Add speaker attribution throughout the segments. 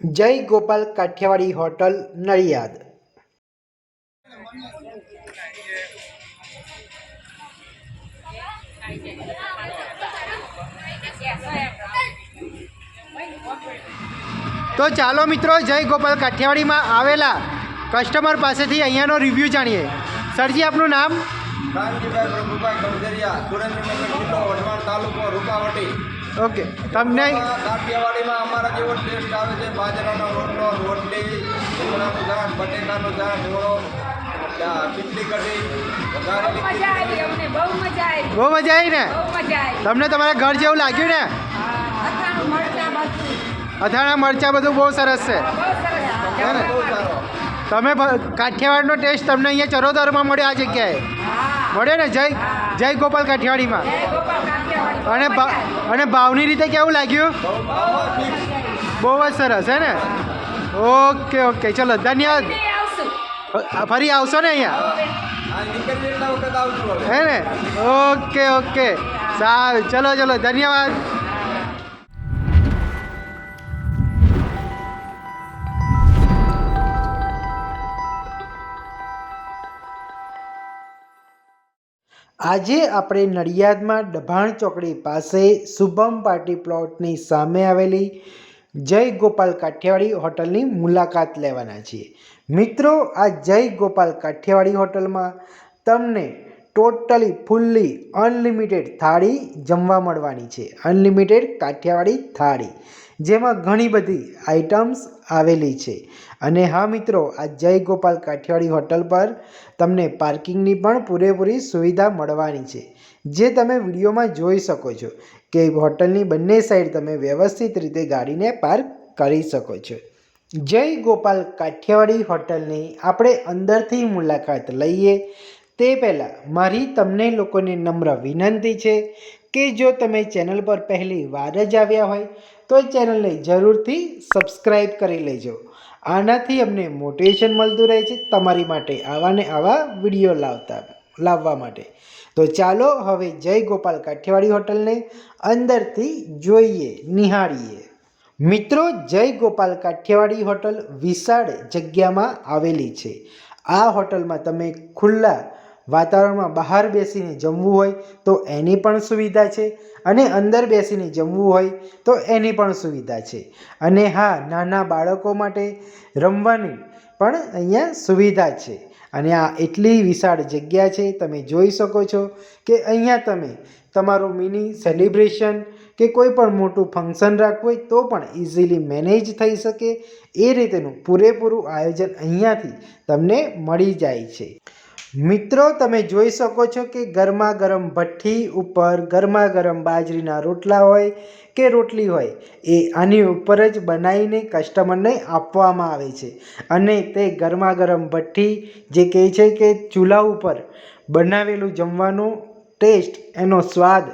Speaker 1: જય ગોપાલ કાઠિયાવાડી હોટલ નડિયાદ। તો ચાલો મિત્રો, જય ગોપાલ કાઠિયાવાડીમાં આવેલા કસ્ટમર પાસેથી અહીંયાનો રિવ્યૂ જાણીએ। સરજી, આપનું નામ?
Speaker 2: કાનજીભાઈ પ્રભુભાઈ ગણગરિયા, સુરેન્દ્રનગર જિલ્લો, વઢવાણ તાલુકો, રૂપાવટી।
Speaker 1: ઓકે, તમને
Speaker 2: કાઠિયાવાડીમાં અમારા જેવો ટેસ્ટ આવે છે। બાજરાનો રોટલો, રોટલી, રીંગણાનું શાક, બટેકાનું શાક, ઓળો, ખીચડી કઢી, વઘારેલી ખીચડી।
Speaker 1: બહુ મજા આવી ને? તમને તમારા ઘર જેવું લાગ્યું ને? અથાણા મરચાં બધું બહુ સરસ છે, હે ને?
Speaker 2: બહુ સારો।
Speaker 1: તમે કાઠિયાવાડનો ટેસ્ટ તમને અહીંયા ચરોતરમાં મળ્યો, આ જગ્યાએ મળ્યો ને? જય ગોપાલ કાઠિયાવાડીમાં। અને ભાવની રીતે કેવું લાગ્યું? બહુ જ સરસ, હે ને? ઓકે ઓકે, ચલો ધન્યવાદ। ફરી આવશો ને અહીંયા, હે ને? ઓકે ઓકે, સારું, ચલો ચલો, ધન્યવાદ। આજે આપણે નડિયાદમાં ડભાણ ચોકડી પાસે શુભમ પાર્ટી પ્લોટની સામે આવેલી જય ગોપાલ કાઠિયાવાડી હોટલની મુલાકાત લેવાના છીએ। મિત્રો, આ જય ગોપાલ કાઠિયાવાડી હોટલમાં તમને ટોટલી ફૂલ્લી અનલિમિટેડ થાળી જમવા મળવાની છે। અનલિમિટેડ કાઠિયાવાડી થાળી, જેમાં ઘણી બધી આઇટમ્સ આવેલી છે। અને હા મિત્રો, આ જય ગોપાલ કાઠિયાવાડી હોટલ પર તમને પાર્કિંગની પણ પૂરેપૂરી સુવિધા મળવાની છે, જે તમે વિડીયોમાં જોઈ શકો છો કે હોટલની બંને સાઈડ તમે વ્યવસ્થિત રીતે ગાડીને પાર્ક કરી શકો છો। જય ગોપાલ કાઠિયાવાડી હોટલની આપણે અંદરથી મુલાકાત લઈએ તે પહેલાં મારી તમને લોકોને નમ્ર વિનંતી છે કે જો તમે ચેનલ પર પહેલી વાર જ આવ્યા હોય તો ચેનલને જરૂરથી સબસ્ક્રાઈબ કરી લેજો। આનાથી અમને મોટિવેશન મળતું રહે છે તમારી માટે આવા ને આવા વિડીયો લાવવા માટે। તો ચાલો હવે જય ગોપાલ કાઠિયાવાડી હોટલને અંદરથી જોઈએ, નિહાળીએ। મિત્રો, જય ગોપાલ કાઠિયાવાડી હોટલ વિશાળ જગ્યામાં આવેલી છે। આ હોટલમાં તમે ખુલ્લા વાતાવરણમાં બહાર બેસીને જમવું હોય તો એની પણ સુવિધા છે, અને અંદર બેસીને જમવું હોય તો એની પણ સુવિધા છે। અને હા, નાના બાળકો માટે રમવાની પણ અહીંયા સુવિધા છે। અને આ એટલી વિશાળ જગ્યા છે, તમે જોઈ શકો છો કે અહીંયા તમે તમારું મિની સેલિબ્રેશન કે કોઈ પણ મોટું ફંક્શન રાખવું હોય તો પણ ઇઝીલી મેનેજ થઈ શકે એ રીતેનું પૂરેપૂરું આયોજન અહીંયાથી તમને મળી જાય છે। મિત્રો, તમે જોઈ શકો છો કે ગરમા ગરમ ભઠ્ઠી ઉપર ગરમા ગરમ બાજરીના રોટલા હોય કે રોટલી હોય એ આની ઉપર જ બનાવીને કસ્ટમરને આપવામાં આવે છે। અને તે ગરમા ગરમ ભઠ્ઠી જે કહે છે કે ચૂલા ઉપર બનાવેલું જમવાનું ટેસ્ટ, એનો સ્વાદ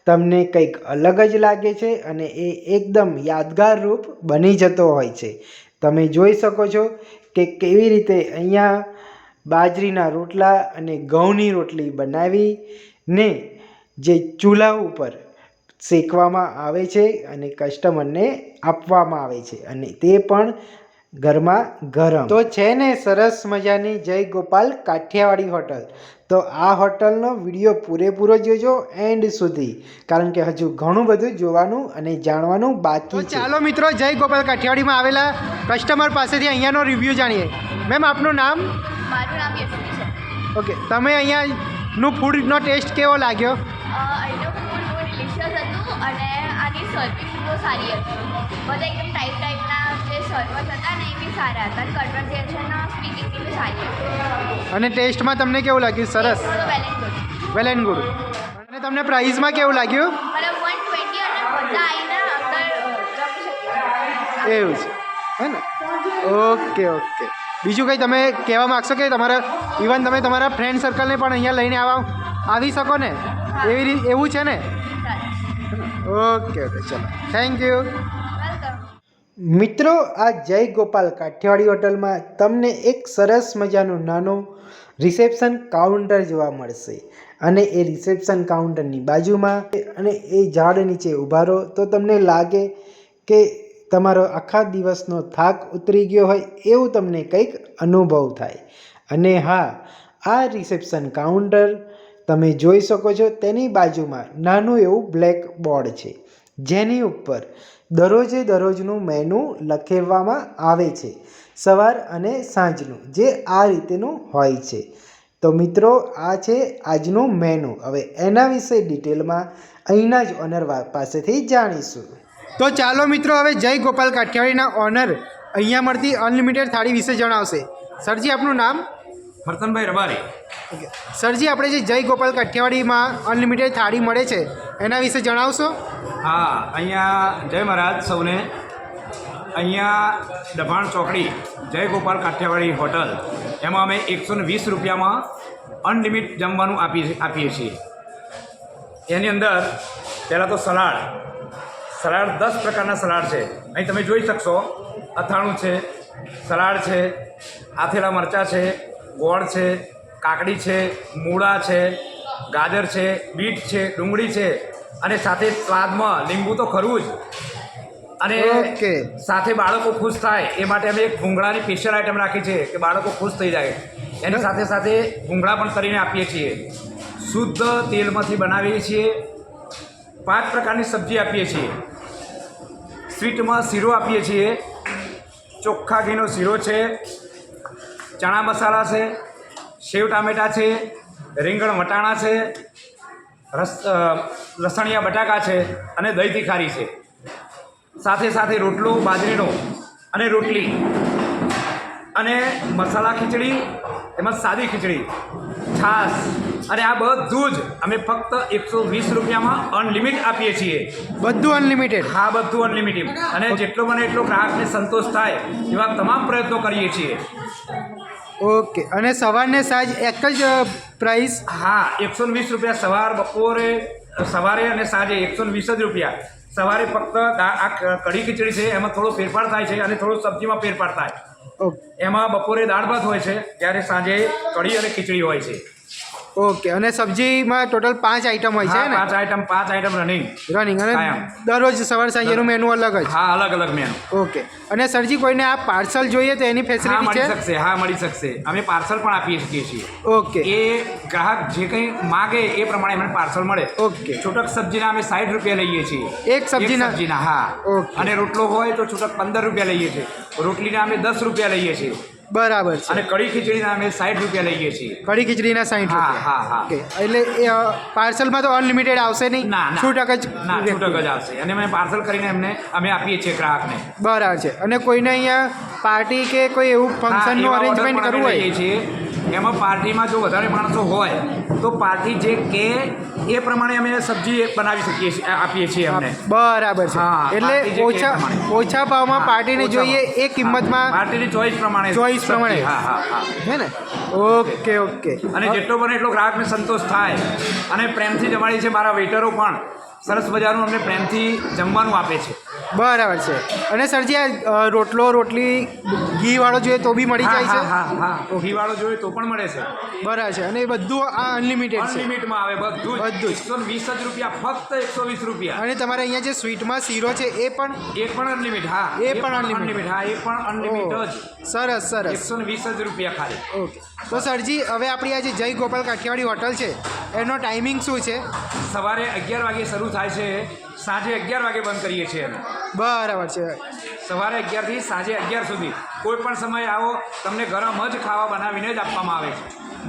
Speaker 1: તમને કંઈક અલગ જ લાગે છે, અને એ એકદમ યાદગાર રૂપ બની જતો હોય છે। તમે જોઈ શકો છો કે કેવી રીતે અહીંયા બાજરીના રોટલા અને ઘઉંની રોટલી બનાવીને જે ચૂલા ઉપર શેકવામાં આવે છે અને કસ્ટમરને આપવામાં આવે છે, અને તે પણ ગરમા ગરમ। તો છે ને સરસ મજાની જય ગોપાલ કાઠિયાવાડી હોટલ। તો આ હોટલનો વિડીયો પૂરેપૂરો જોજો એન્ડ સુધી, કારણ કે હજુ ઘણું બધું જોવાનું અને જાણવાનું બાકી છે। ચાલો મિત્રો, જય ગોપાલ કાઠિયાવાડીમાં આવેલા કસ્ટમર પાસેથી અહીંયાનો રિવ્યૂ જાણીએ। મેમ, આપનું નામ?
Speaker 3: મારું નામ યશવી છે।
Speaker 1: ઓકે, તમે અહીંયાનું ફૂડનો ટેસ્ટ કેવો લાગ્યો?
Speaker 3: અહીંનું ફૂડ બહુ ડિલિશિયસ હતું, અને આની સર્વિસ બહુ સારી હતી। બધા એકદમ ટાઈપના જે સર્વર્સ હતા ને એ બી સારા હતા, અને કન્વર્ઝેશન સ્પીકિંગ બી સારી હતી।
Speaker 1: અને ટેસ્ટમાં તમને કેવું લાગ્યું? સરસ, વેલ એન્ડ ગુડ। અને તમને પ્રાઇસમાં કેવું લાગ્યું?
Speaker 3: મતલબ 120, અને બધા આવીને અંદર જમી શકે
Speaker 1: એવું છે, હે ને? ઓકે ઓકે, બીજું કંઈ તમે કહેવા માગશો કે તમારા ઇવન તમે તમારા ફ્રેન્ડ સર્કલને પણ અહીંયા લઈને આવી શકો ને, એવું છે ને? ઓકે ઓકે, ચલો, થેન્ક યુ। મિત્રો, આ જય ગોપાલ કાઠિયાવાડી હોટલમાં તમને એક સરસ મજાનું નાનું રિસેપ્શન કાઉન્ટર જોવા મળશે, અને એ રિસેપ્શન કાઉન્ટરની બાજુમાં અને એ ઝાડ નીચે ઊભા રહો તો તમને લાગે કે તમારો આખા દિવસનો થાક ઉતરી ગયો હોય એવું તમને કંઈક અનુભવ થાય. અને હા, આ રિસેપ્શન કાઉન્ટર તમે જોઈ શકો છો, તેની બાજુમાં નાનું એવું બ્લેક બોર્ડ છે જેની ઉપર દરરોજનું મેનુ લખેવામાં આવે છે, સવાર અને સાંજનું, જે આ રીતેનું હોય છે. તો મિત્રો, આ છે આજનું મેનુ. હવે એના વિશે ડિટેલમાં અહીંના જ ઓનર પાસેથી જાણીશું. તો ચાલો મિત્રો, હવે જય ગોપાલ કાઠિયાવાડીના ઓનર અહીંયા મળતી અનલિમિટેડ થાળી વિશે જણાવશે. સરજી, આપનું નામ?
Speaker 4: ફરતનભાઈ રબારી.
Speaker 1: ઓકે સરજી, આપણે જે જય ગોપાલ કાઠિયાવાડીમાં અનલિમિટેડ થાળી મળે છે એના વિશે જણાવશો?
Speaker 4: હા, અહીંયા જય મહારાજ સૌને. અહીંયા દભાણ ચોકડી જય ગોપાલ કાઠિયાવાડી હોટલ, એમાં અમે 120 રૂપિયામાં અનલિમિટ જમવાનું આપીએ છીએ. એની અંદર પહેલાં તો સલાડ 10 પ્રકારના સલાડ છે. અહીં તમે જોઈ શકશો, અથાણું છે, સલાડ છે, આથેલા મરચાં છે, ગોળ છે, કાકડી છે, મૂળા છે, ગાજર છે, બીટ છે, ડુંગળી છે, અને સાથે સ્વાદમાં લીંબુ તો ખરું જ. અને
Speaker 1: ઓકે.
Speaker 4: સાથે બાળકો ખુશ થાય એ માટે અમે એક ભૂંગળાની સ્પેશિયલ આઈટમ રાખી છે કે બાળકો ખુશ થઈ જાય. એની સાથે સાથે ભૂંગળા પણ કરીને આપીએ છીએ. શુદ્ધ તેલમાંથી બનાવીએ છીએ. 5 પ્રકારની સબ્જી આપીએ છીએ. સ્વીટમાં શીરો આપીએ છીએ. ચોખ્ખા ઘીનો શીરો છે, ચણા મસાલા છે, સેવ ટામેટાં છે, રીંગણ વટાણા છે, લસણિયા બટાકા છે, અને દહીં તીખારી છે. સાથે સાથે રોટલો બાજરીનો અને રોટલી અને મસાલા ખીચડી, એમાં સાદી ખીચડી, છાશ, અને આ બધું જ અમે ફક્ત 120 રૂપિયામાં અનલિમિટ આપીએ છીએ.
Speaker 1: બધું અનલિમિટેડ?
Speaker 4: હા, બધું અનલિમિટેડ. અને જેટલો બને એટલો ગ્રાહકને સંતોષ થાય એવા તમામ પ્રયત્નો કરીએ છીએ.
Speaker 1: ઓકે. અને સવારને સાંજ એક જ પ્રાઇસ?
Speaker 4: હા, 120 રૂપિયા સવારે અને સાંજે 120 જ રૂપિયા. સવારે ફક્ત આ કઢી ખીચડી છે, એમાં થોડો ફેરફાર થાય છે અને થોડો સબ્જીમાં ફેરફાર થાય.
Speaker 1: ઓકે.
Speaker 4: એમાં બપોરે દાળ ભાત હોય છે, ત્યારે સાંજે કઢી અને ખીચડી હોય છે.
Speaker 1: ઓકે. અને સબ્જીમાં ટોટલ 5 આઈટમ હોય છે ને?
Speaker 4: 5 આઈટમ રનિંગ.
Speaker 1: અને
Speaker 4: કાયમ.
Speaker 1: દરરોજ સવાર સાંજેનું મેનુ અલગ જ?
Speaker 4: હા, અલગ અલગ મેનુ.
Speaker 1: ઓકે. અને સરજી, કોઈને આ પાર્સલ જોઈએ તો એની
Speaker 4: હા,
Speaker 1: ફેસિલિટી
Speaker 4: મળી
Speaker 1: છે?
Speaker 4: શકશે. હા, મળી શકશે. અમે પાર્સલ પણ આપી શકીએ છીએ.
Speaker 1: ઓકે.
Speaker 4: એ ગ્રાહક જે કંઈ માગે એ પ્રમાણે અમને પાર્સલ મળે.
Speaker 1: ઓકે.
Speaker 4: છૂટક સબ્જીના અમે 60 રૂપિયા લઈએ છીએ.
Speaker 1: એક સબ્જીના?
Speaker 4: હા.
Speaker 1: ઓકે.
Speaker 4: અને રોટલો હોય તો છૂટક 15 રૂપિયા લઈએ છીએ. રોટલીના અમે 10 રૂપિયા લઈએ છીએ.
Speaker 1: બરાબર છે.
Speaker 4: અને કઢી ખીચડીના અમે 60 રૂપિયા લઈએ છીએ.
Speaker 1: કઢી ખીચડીના 60
Speaker 4: હા,
Speaker 1: રૂપિયા?
Speaker 4: હા, હા.
Speaker 1: ઓકે. એટલે એ પાર્સલમાં તો અનલિમિટેડ આવશે નહીં?
Speaker 4: ના,
Speaker 1: છૂટક જ?
Speaker 4: ના, છૂટક જ આવશે. અને અમે પાર્સલ કરીને અમે આપીએ છીએ ગ્રાહકને.
Speaker 1: બરાબર છે. અને કોઈને અહીંયા પાર્ટી કે કોઈ એવું ફંક્શનનું અરેન્જમેન્ટ કરવું હોય?
Speaker 4: લઈએ છીએ. એમાં પાર્ટીમાં જો વધારે માણસો હોય તો પાર્ટી જે કે એ પ્રમાણે અમે સબ્જી બનાવી શકીએ છીએ, આપીએ છીએ અમને.
Speaker 1: બરાબર છે.
Speaker 4: હા,
Speaker 1: એટલે
Speaker 4: પાર્ટી જે કે પ્રમાણે.
Speaker 1: ઓછા ભાવમાં પાર્ટીને જોઈએ એ કિંમતમાં?
Speaker 4: પાર્ટીની ચોઈસ પ્રમાણે.
Speaker 1: પ્રમાણે?
Speaker 4: હા, હા, હા.
Speaker 1: હે ને? Okay, okay.
Speaker 4: અને જેટલો બને એટલો ગ્રાહકને સંતોષ થાય અને પ્રેમથી જમાડી છે. મારા વેઇટરો પણ સરસ મજાનું અમને પ્રેમથી જમવાનું આપે છે.
Speaker 1: બરાબર છે. અને સરજી, આ રોટલી ઘીવાળો જોઈએ તો બી મળી જાય છે?
Speaker 4: હા, હા. ઘીવાળો જોઈએ તો પણ મળે છે.
Speaker 1: બરાબર છે. અને એ બધું આ અનલિમિટેડ છે?
Speaker 4: અનલિમિટમાં આવે બધું જ. 120 જ રૂપિયા, ફક્ત 120 રૂપિયા.
Speaker 1: અને તમારે અહીંયા જે સ્વીટમાં શીરો છે એ પણ?
Speaker 4: એ પણ અનલિમિટ. હા,
Speaker 1: એ પણ અનલિમિટ?
Speaker 4: હા, એ પણ અનલિમિટ જ.
Speaker 1: સરસ, સરસ.
Speaker 4: 120 જ રૂપિયા ખાલી.
Speaker 1: ઓકે. તો સરજી, હવે આપણી આ જે જય ગોપાલ કાઠિયાવાડી હોટલ છે એનો ટાઈમિંગ શું છે?
Speaker 4: સવારે 11 વાગે શરૂ થાય છે, સાંજે 11 વાગે બંધ કરીએ છીએ અમે.
Speaker 1: બરાબર છે.
Speaker 4: સવારે 11 થી સાંજે 11 સુધી કોઈ પણ સમયે આવો, તમને ગરમ જ ખાવા બનાવીને જ આપવામાં આવે છે.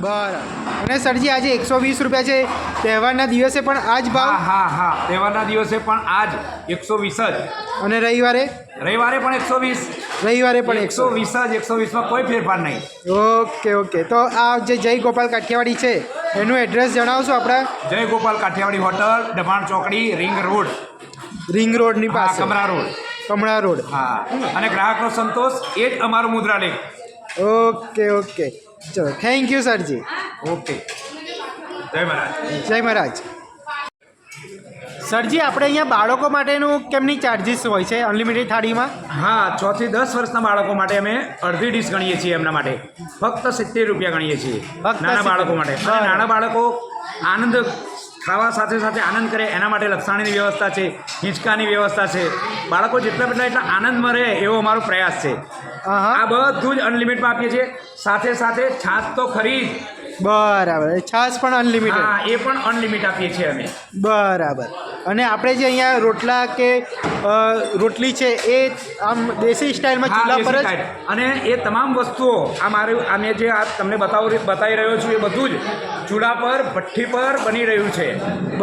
Speaker 1: બરાબર. અને સરજી, આજે 120 રૂપિયા છે, તહેવારના દિવસે પણ આ જ ભાવ?
Speaker 4: હા, હા. તહેવારના દિવસે પણ આ જ 120 જ.
Speaker 1: અને રવિવારે?
Speaker 4: રવિવારે પણ 120.
Speaker 1: રવિવારે પણ
Speaker 4: 120 જ. 120માં કોઈ ફેરફાર નહીં.
Speaker 1: Okay, okay. તો આ જે જય ગોપાલ કાઠિયાવાડી છે એનું એડ્રેસ જણાવશો આપણા?
Speaker 4: જય ગોપાલ કાઠિયાવાડી હોટલ, દબાણ ચોકડી, રિંગ
Speaker 1: રોડની પાસે? કમળા રોડ.
Speaker 4: હા. અને ગ્રાહકનો સંતોષ એ જ અમારું મુદ્રાલેખ.
Speaker 1: Okay, okay. ચલો, થેન્ક યુ સરજી.
Speaker 4: ઓકે. જય મહારાજ.
Speaker 1: જય મહારાજ. સરજી, આપણે અહીંયા બાળકો માટેનું કેમની ચાર્જિસ હોય છે અનલિમિટેડ થાળીમાં?
Speaker 4: હા, 6 થી 10 વર્ષના બાળકો માટે અમે અડધી ડીશ ગણીએ છીએ. એમના માટે ફક્ત 70 રૂપિયા ગણીએ છીએ. નાના બાળકો માટે. અને નાના બાળકો આનંદ ખાવા સાથે સાથે આનંદ કરે એના માટે લપસાણીની વ્યવસ્થા છે, હિંચકાની વ્યવસ્થા છે. બાળકો જેટલા આનંદમાં રહે એવો અમારો પ્રયાસ છે. આ બધું જ અનલિમિટમાં આપીએ છીએ. સાથે સાથે છાશ તો ખરી જ.
Speaker 1: બરાબર, છાશ પણ અનલિમિટેડ?
Speaker 4: હા, એ પણ અનલિમિટ આપીએ છીએ અમે.
Speaker 1: બરાબર. અને આપણે જે અહીંયા રોટલા કે રોટલી છે એ આમ દેશી સ્ટાઇલમાં ચૂલા પર જ?
Speaker 4: અને એ તમામ વસ્તુઓ અમે જે આ તમને બતાવી રહ્યો છું એ બધું જ ચૂલા પર ભઠ્ઠી પર બની રહ્યું છે.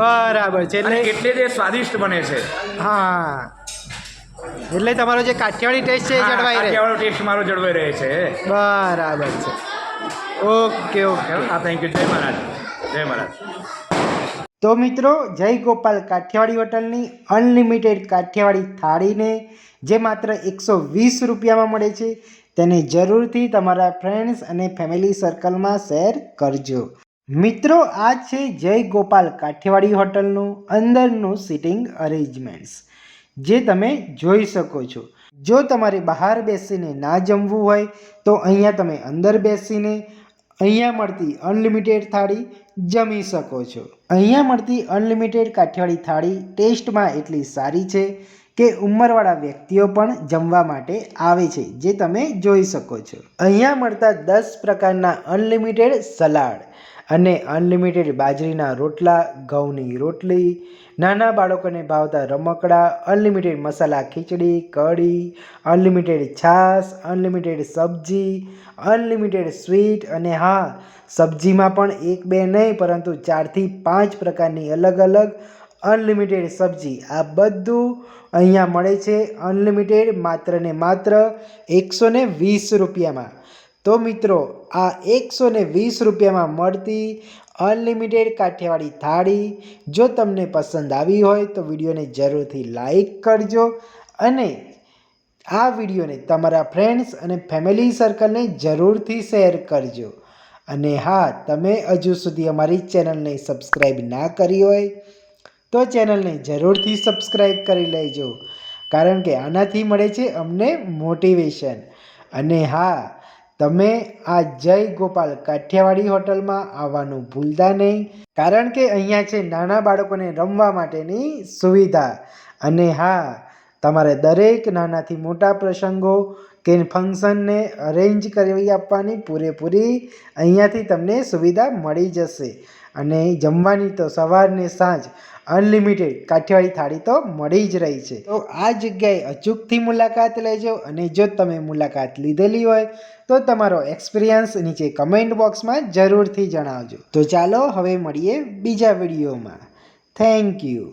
Speaker 1: બરાબર છે.
Speaker 4: એટલે એટલે જ એ સ્વાદિષ્ટ બને છે.
Speaker 1: હા, એટલે તમારો જે કાઠિયાવાડી ટેસ્ટ છે એ જળવાઈ રહે?
Speaker 4: કાઠિયાવાડી ટેસ્ટ મારો જળવાઈ રહે છે.
Speaker 1: બરાબર છે. Okay okay.
Speaker 4: હા, થેન્ક યુ. જય મહારાજ. જય મહારાજ.
Speaker 1: તો મિત્રો, જય ગોપાલ કાઠિયાવાડી હોટલની અનલિમિટેડ કાઠિયાવાડી થાળીને જે માત્ર 120 રૂપિયામાં મળે છે તેને જરૂરથી તમારા ફ્રેન્ડ્સ અને ફેમિલી સર્કલમાં શેર કરજો. મિત્રો, આ છે જય ગોપાલ કાઠિયાવાડી હોટલનું અંદરનું સિટિંગ અરેન્જમેન્ટ્સ જે તમે જોઈ શકો છો. જો તમારે બહાર બેસીને ના જમવું હોય તો અહીંયા તમે અંદર બેસીને અહીંયા મળતી અનલિમિટેડ થાળી જમી શકો છો. અહીંયા મળતી અનલિમિટેડ કાઠિયાવાડી થાળી ટેસ્ટમાં એટલી સારી છે કે ઉંમરવાળા વ્યક્તિઓ પણ જમવા માટે આવે છે, જે તમે જોઈ શકો છો. અહીંયા મળતા 10 પ્રકારના અનલિમિટેડ સલાડ અને અનલિમિટેડ બાજરીના રોટલા, ઘઉંની રોટલી, નાના બાળકોને ભાવતા રમકડા, અનલિમિટેડ મસાલા ખીચડી, કઢી, અનલિમિટેડ છાશ, અનલિમિટેડ સબ્જી, અનલિમિટેડ સ્વીટ, અને હા, સબ્જીમાં પણ 1-2 નહીં પરંતુ 4 થી 5 પ્રકારની અલગ અલગ અનલિમિટેડ સબ્જી. આ બધું અહીંયા મળે છે અનલિમિટેડ, માત્ર ને માત્ર 120 રૂપિયામાં. તો મિત્રો, આ 120 રૂપિયામાં મળતી અનલિમિટેડ કાઠિયાવાડી થાળી જો તમને પસંદ આવી હોય તો વિડીયોને જરૂરથી લાઈક કરજો અને આ વિડીયોને તમારા ફ્રેન્ડ્સ અને ફેમિલી સર્કલને જરૂરથી શેર કરજો. અને હા, તમે હજુ સુધી અમારી ચેનલને સબસ્ક્રાઈબ ના કરી હોય તો ચેનલને જરૂરથી સબસ્ક્રાઈબ કરી લેજો, કારણ કે આનાથી મળે છે અમને મોટિવેશન. અને હા, તમે આ જય ગોપાલ કાઠિયાવાડી હોટલમાં આવવાનું ભૂલતા નહીં, કારણ કે અહીંયા છે નાના બાળકોને રમવા માટેની સુવિધા. અને હા, તમારે દરેક નાનાથી મોટા પ્રસંગો કે ફંક્શનને અરેન્જ કરી આપવાની પૂરેપૂરી અહીંયાથી તમને સુવિધા મળી જશે. અને જમવાની તો સવારને સાંજ અનલિમિટેડ કાઠિયાવાડી થાળી તો મળી જ રહી છે. તો આ જગ્યાએ અચૂકથી મુલાકાત લેજો. અને જો તમે મુલાકાત લીધેલી હોય તો તમારો એક્સપિરિયન્સ નીચે કમેન્ટ બોક્સમાં જરૂરથી જણાવજો. તો ચાલો હવે મળીએ બીજા વિડીયોમાં. Thank you.